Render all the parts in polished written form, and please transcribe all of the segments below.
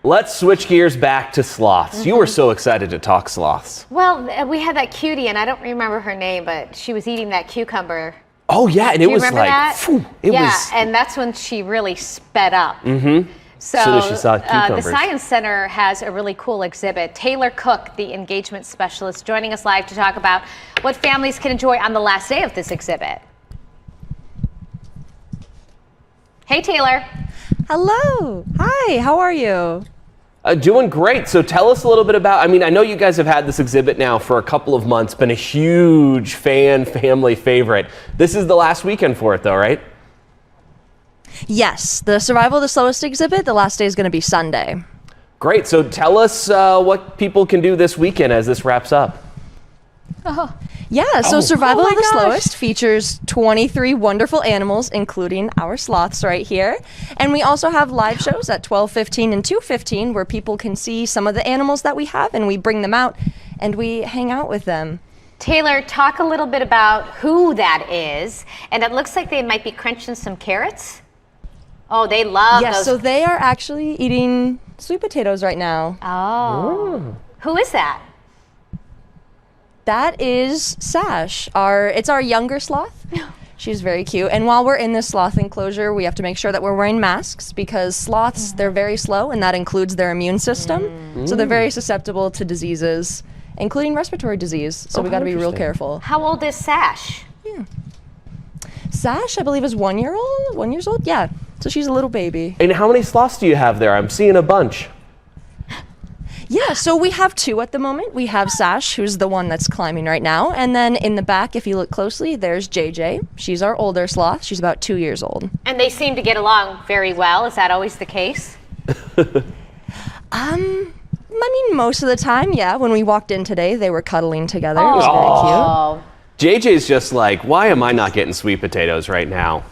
Let's switch gears back to sloths. You were so excited to talk sloths. Well, we had that cutie, and I don't remember her name, but she was eating that cucumber. Oh yeah, and it was like, and that's when she really sped up. So soon as she saw the cucumbers. Science Center has a really cool exhibit. Taylor Cook, the engagement specialist, joining us live to talk about what families can enjoy on the last day of this exhibit. Hey, Taylor. Hello. Hi, how are you? Doing great. So tell us a little bit about, I know you guys have had this exhibit now for a couple of months, been a huge family favorite. This is the last weekend for it though, right? Yes, the Survival of the Slowest exhibit, the last day is going to be Sunday. Great. So tell us what people can do this weekend as this wraps up. Yeah, so Survival Oh of my the gosh. Slowest features 23 wonderful animals, including our sloths right here. And we also have live shows at 12:15 and 2:15 where people can see some of the animals that we have, and we bring them out and we hang out with them. Taylor, talk a little bit about who that is. And it looks like they might be crunching some carrots. Oh, they love Yes, those. so they are actually eating sweet potatoes right now. Oh. Who is that? That is Sash. It's our younger sloth. She's very cute. And while we're in this sloth enclosure, we have to make sure that we're wearing masks because sloths, they're very slow, and that includes their immune system. So they're very susceptible to diseases, including respiratory disease. So we got to be real careful. How old is Sash? Sash, I believe, is 1 year old. 1 year old? Yeah. So she's a little baby. And how many sloths do you have there? I'm seeing a bunch. Yeah, so we have 2 at the moment. We have Sash, who's the one that's climbing right now. And then in the back, if you look closely, there's JJ. She's our older sloth. She's about 2 years old. And they seem to get along very well. Is that always the case? I mean, most of the time, yeah. When we walked in today, they were cuddling together. It was very cute. JJ's just like, why am I not getting sweet potatoes right now?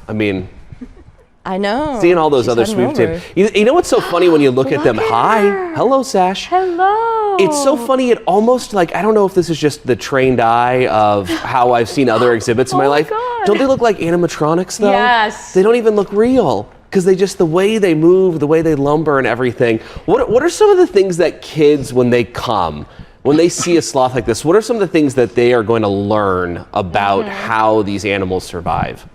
I know. Seeing all those She's other heading sweet over. potatoes. You know what's so funny when you look at them? Look at Hi. her. Hello, Sash. Hello. It's so funny. It almost like, I don't know if this is just the trained eye of how I've seen other exhibits in my life. God. Don't they look like animatronics though? Yes. They don't even look real because the way they move, the way they lumber and everything. What are some of the things that kids, when they see a sloth like this, what are some of the things that they are going to learn about how these animals survive?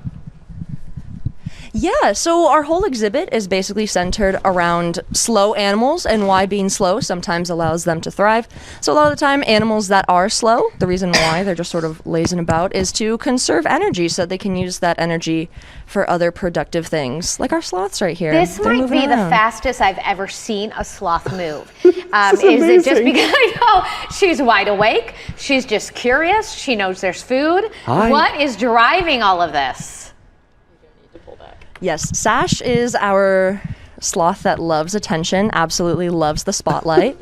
Yeah, so our whole exhibit is basically centered around slow animals and why being slow sometimes allows them to thrive. So a lot of the time, animals that are slow, the reason why they're just sort of lazing about is to conserve energy so they can use that energy for other productive things, like our sloths right here. This They're might moving be the around. fastest I've ever seen a sloth move. Is it just because I know she's wide awake? She's just curious. She knows there's food. Hi. What is driving all of this? Yes, Sash is our sloth that loves attention, absolutely loves the spotlight.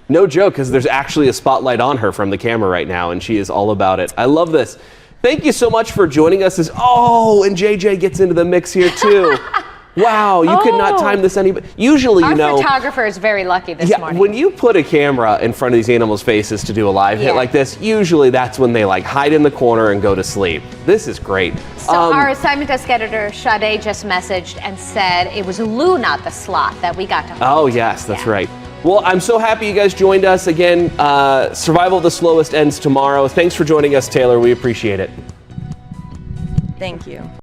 No joke, because there's actually a spotlight on her from the camera right now, and she is all about it. I love this. Thank you so much for joining us. And JJ gets into the mix here too. Wow, you could not time this any. Usually, Our photographer is very lucky this morning. When you put a camera in front of these animals' faces to do a live hit like this, usually that's when they like hide in the corner and go to sleep. This is great. So our assignment desk editor, Sade, just messaged and said it was Luna, the sloth, that we got to hold. Oh, yes, that's right. Well, I'm so happy you guys joined us. Again, Survival of the Slowest ends tomorrow. Thanks for joining us, Taylor. We appreciate it. Thank you.